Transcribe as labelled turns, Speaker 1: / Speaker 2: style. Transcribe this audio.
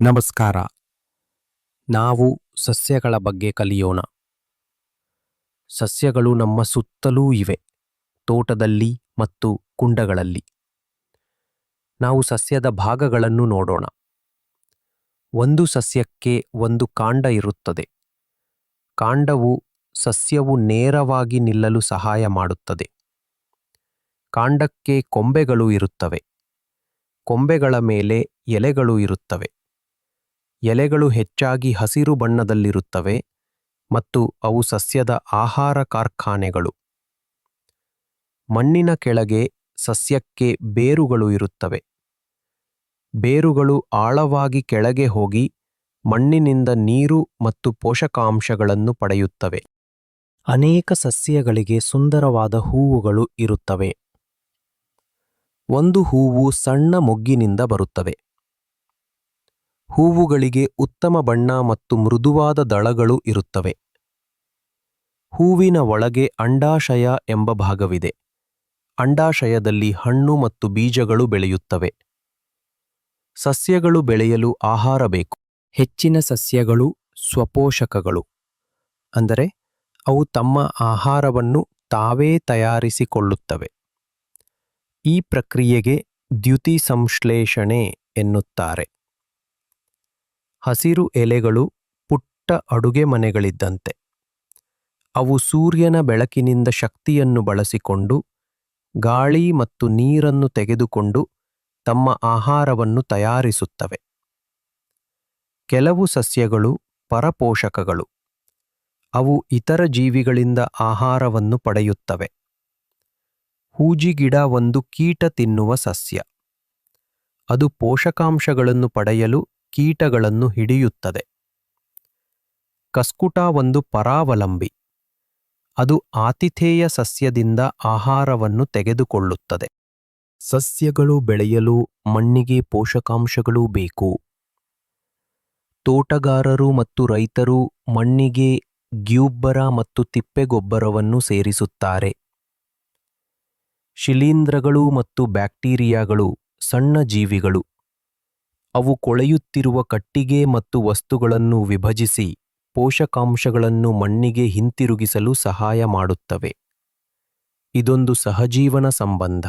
Speaker 1: ನಮಸ್ಕಾರ. ನಾವು ಸಸ್ಯಗಳ ಬಗ್ಗೆ ಕಲಿಯೋಣ. ಸಸ್ಯಗಳು ನಮ್ಮ ಸುತ್ತಲೂ ಇವೆ, ತೋಟದಲ್ಲಿ ಮತ್ತು ಕುಂಡಗಳಲ್ಲಿ. ನಾವು ಸಸ್ಯದ ಭಾಗಗಳನ್ನು ನೋಡೋಣ. ಒಂದು ಸಸ್ಯಕ್ಕೆ ಒಂದು ಕಾಂಡ ಇರುತ್ತದೆ. ಕಾಂಡವು ಸಸ್ಯವು ನೇರವಾಗಿ ನಿಲ್ಲಲು ಸಹಾಯ ಮಾಡುತ್ತದೆ. ಕಾಂಡಕ್ಕೆ ಕೊಂಬೆಗಳು ಇರುತ್ತವೆ. ಕೊಂಬೆಗಳ ಮೇಲೆ ಎಲೆಗಳು ಇರುತ್ತವೆ. ಎಲೆಗಳು ಹೆಚ್ಚಾಗಿ ಹಸಿರು ಬಣ್ಣದಲ್ಲಿರುತ್ತವೆ ಮತ್ತು ಅವು ಸಸ್ಯದ ಆಹಾರ ಕಾರ್ಖಾನೆಗಳು. ಮಣ್ಣಿನ ಕೆಳಗೆ ಸಸ್ಯಕ್ಕೆ ಬೇರುಗಳು ಇರುತ್ತವೆ. ಬೇರುಗಳು ಆಳವಾಗಿ ಕೆಳಗೆ ಹೋಗಿ ಮಣ್ಣಿನಿಂದ ನೀರು ಮತ್ತು ಪೋಷಕಾಂಶಗಳನ್ನು ಪಡೆಯುತ್ತವೆ. ಅನೇಕ ಸಸ್ಯಗಳಿಗೆ ಸುಂದರವಾದ ಹೂವುಗಳು ಇರುತ್ತವೆ. ಒಂದು ಹೂವು ಸಣ್ಣ ಮೊಗ್ಗಿನಿಂದ ಬರುತ್ತದೆ. ಹೂವುಗಳಿಗೆ ಉತ್ತಮ ಬಣ್ಣ ಮತ್ತು ಮೃದುವಾದ ದಳಗಳು ಇರುತ್ತವೆ. ಹೂವಿನ ಒಳಗೆ ಅಂಡಾಶಯ ಎಂಬ ಭಾಗವಿದೆ. ಅಂಡಾಶಯದಲ್ಲಿ ಹಣ್ಣು ಮತ್ತು ಬೀಜಗಳು ಬೆಳೆಯುತ್ತವೆ. ಸಸ್ಯಗಳು ಬೆಳೆಯಲು ಆಹಾರ ಬೇಕು. ಹೆಚ್ಚಿನ ಸಸ್ಯಗಳು ಸ್ವಪೋಷಕಗಳು, ಅಂದರೆ ಅವು ತಮ್ಮ ಆಹಾರವನ್ನು ತಾವೇ ತಯಾರಿಸಿಕೊಳ್ಳುತ್ತವೆ. ಈ ಪ್ರಕ್ರಿಯೆಗೆ ದ್ಯುತಿಸಂಶ್ಲೇಷಣೆ ಎನ್ನುತ್ತಾರೆ. ಹಸಿರು ಎಲೆಗಳು ಪುಟ್ಟ ಅಡುಗೆ ಮನೆಗಳಿದ್ದಂತೆ. ಅವು ಸೂರ್ಯನ ಬೆಳಕಿನಿಂದ ಶಕ್ತಿಯನ್ನು ಬಳಸಿಕೊಂಡು ಗಾಳಿ ಮತ್ತು ನೀರನ್ನು ತೆಗೆದುಕೊಂಡು ತಮ್ಮ ಆಹಾರವನ್ನು ತಯಾರಿಸುತ್ತವೆ. ಕೆಲವು ಸಸ್ಯಗಳು ಪರಪೋಷಕಗಳು. ಅವು ಇತರ ಜೀವಿಗಳಿಂದ ಆಹಾರವನ್ನು ಪಡೆಯುತ್ತವೆ. ಹೂಜಿಗಿಡ ಒಂದು ಕೀಟ ತಿನ್ನುವ ಸಸ್ಯ. ಅದು ಪೋಷಕಾಂಶಗಳನ್ನು ಪಡೆಯಲು ಕೀಟಗಳನ್ನು ಹಿಡಿಯುತ್ತದೆ. ಕಸ್ಕುಟ ಒಂದು ಪರಾವಲಂಬಿ. ಅದು ಆತಿಥೇಯ ಸಸ್ಯದಿಂದ ಆಹಾರವನ್ನು ತೆಗೆದುಕೊಳ್ಳುತ್ತದೆ. ಸಸ್ಯಗಳು ಬೆಳೆಯಲು ಮಣ್ಣಿಗೆ ಪೋಷಕಾಂಶಗಳು ಬೇಕು. ತೋಟಗಾರರು ಮತ್ತು ರೈತರು ಮಣ್ಣಿಗೆ ಗ್ಯೂಬ್ಬರ ಮತ್ತು ತಿಪ್ಪೆಗೊಬ್ಬರವನ್ನು ಸೇರಿಸುತ್ತಾರೆ. ಶಿಲೀಂಧ್ರಗಳು ಮತ್ತು ಬ್ಯಾಕ್ಟೀರಿಯಾಗಳು ಸಣ್ಣ ಜೀವಿಗಳು. ಅವು ಕೊಳೆಯುತ್ತಿರುವ ಕಟ್ಟಿಗೆ ಮತ್ತು ವಸ್ತುಗಳನ್ನು ವಿಭಜಿಸಿ ಪೋಷಕಾಂಶಗಳನ್ನು ಮಣ್ಣಿಗೆ ಹಿಂತಿರುಗಿಸಲು ಸಹಾಯ ಮಾಡುತ್ತವೆ. ಇದೊಂದು ಸಹಜೀವನ ಸಂಬಂಧ.